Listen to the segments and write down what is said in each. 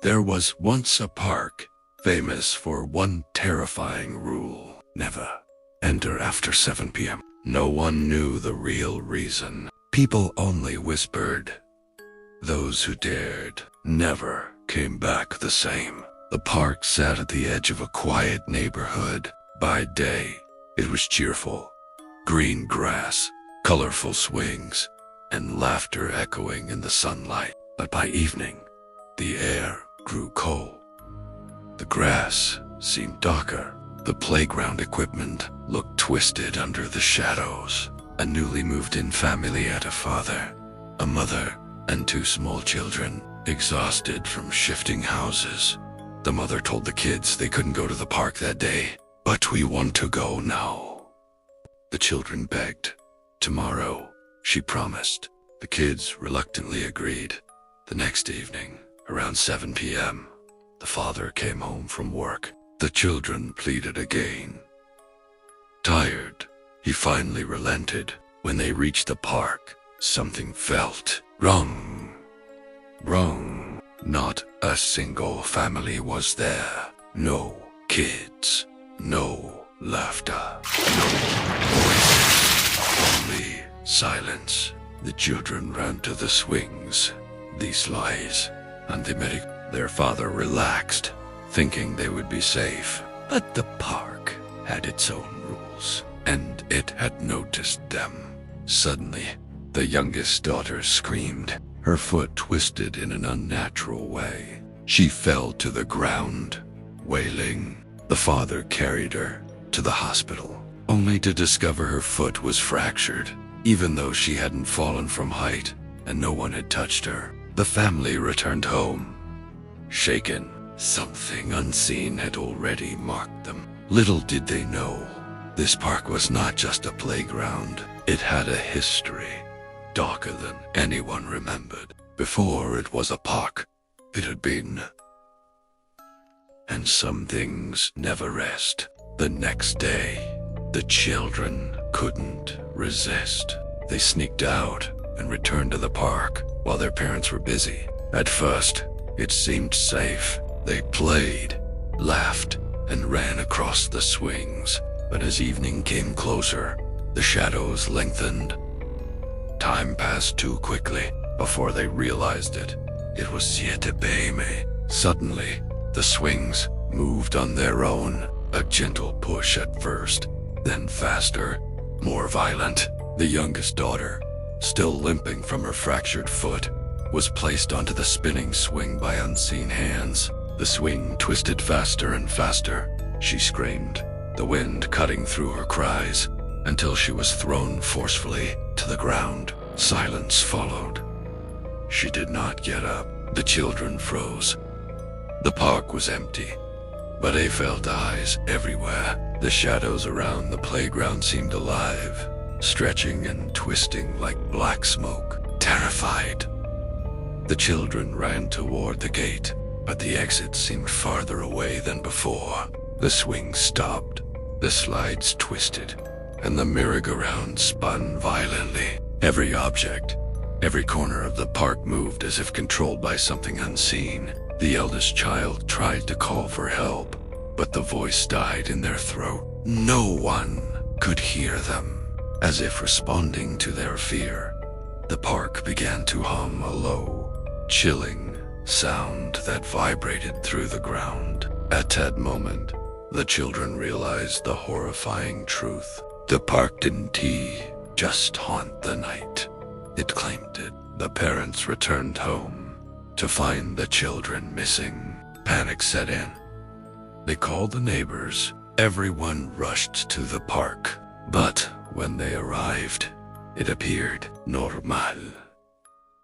There was once a park famous for one terrifying rule: never enter after 7 p.m. No one knew the real reason. People only whispered. Those who dared never came back the same. The park sat at the edge of a quiet neighborhood. By day, it was cheerful. Green grass, colorful swings, and laughter echoing in the sunlight. But by evening, the air grew cold. The grass seemed darker. The playground equipment looked twisted under the shadows. A newly moved-in family had a father, a mother, and 2 small children, exhausted from shifting houses. The mother told the kids they couldn't go to the park that day. "But we want to go now." The children begged. "Tomorrow," she promised. The kids reluctantly agreed. The next evening, around 7 p.m., the father came home from work. The children pleaded again. Tired, he finally relented. When they reached the park, something felt wrong. Wrong. Not a single family was there. No kids. No laughter. No voices. Only silence. The children ran to the swings, the slides, and their father relaxed, thinking they would be safe. But the park had its own rules, and it had noticed them. Suddenly, the youngest daughter screamed. Her foot twisted in an unnatural way. She fell to the ground, wailing. The father carried her to the hospital, only to discover her foot was fractured, even though she hadn't fallen from height and no one had touched her. The family returned home, shaken. Something unseen had already marked them. Little did they know, this park was not just a playground. It had a history, darker than anyone remembered. Before it was a park, it had been. And some things never rest. The next day, the children couldn't resist. They sneaked out and returned to the park while their parents were busy. At first, it seemed safe. They played, laughed, and ran across the swings. But as evening came closer, the shadows lengthened. Time passed too quickly before they realized it. It was 7 p.m. Suddenly, the swings moved on their own. A gentle push at first, then faster, more violent. The youngest daughter, still limping from her fractured foot, was placed onto the spinning swing by unseen hands. The swing twisted faster and faster. She screamed, the wind cutting through her cries, until she was thrown forcefully to the ground. Silence followed. She did not get up. The children froze. The park was empty, but they felt eyes everywhere. The shadows around the playground seemed alive, stretching and twisting like black smoke. Terrified, the children ran toward the gate, but the exit seemed farther away than before. The swing stopped, the slides twisted, and the merry-go-round spun violently. Every object, every corner of the park moved as if controlled by something unseen. The eldest child tried to call for help, but the voice died in their throat. No one could hear them. As if responding to their fear, the park began to hum a low, chilling sound that vibrated through the ground. At that moment, the children realized the horrifying truth. The park didn't just haunt the night. It claimed it. The parents returned home to find the children missing. Panic set in. They called the neighbors. Everyone rushed to the park. But when they arrived, it appeared normal.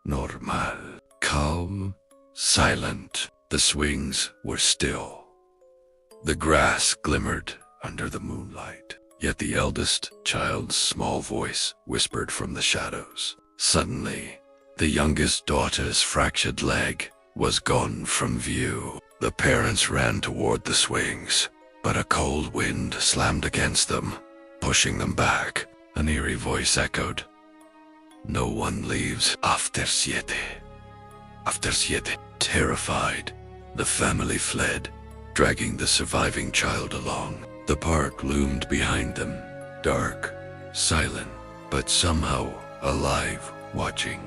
Normal. Calm, silent. The swings were still. The grass glimmered under the moonlight. Yet the eldest child's small voice whispered from the shadows. Suddenly, the youngest daughter's fractured leg was gone from view. The parents ran toward the swings, but a cold wind slammed against them, pushing them back. An eerie voice echoed, "No one leaves after 7. After 7. Terrified, The family fled, dragging the surviving child along. The park loomed behind them, dark, silent, but somehow alive, watching.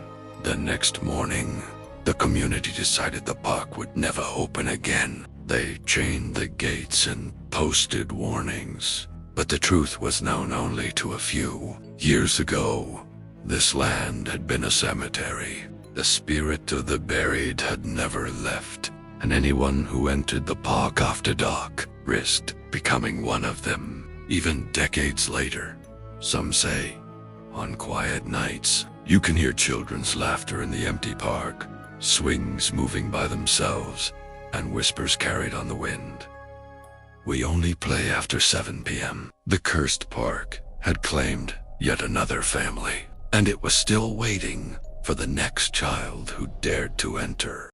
The next morning, the community decided the park would never open again. They chained the gates and posted warnings, but the truth was known only to a few. Years ago, this land had been a cemetery. The spirit of the buried had never left, and anyone who entered the park after dark risked becoming one of them. Even decades later, some say, on quiet nights, you can hear children's laughter in the empty park, swings moving by themselves, and whispers carried on the wind. We only play after 7 p.m. The cursed park had claimed yet another family, and it was still waiting for the next child who dared to enter.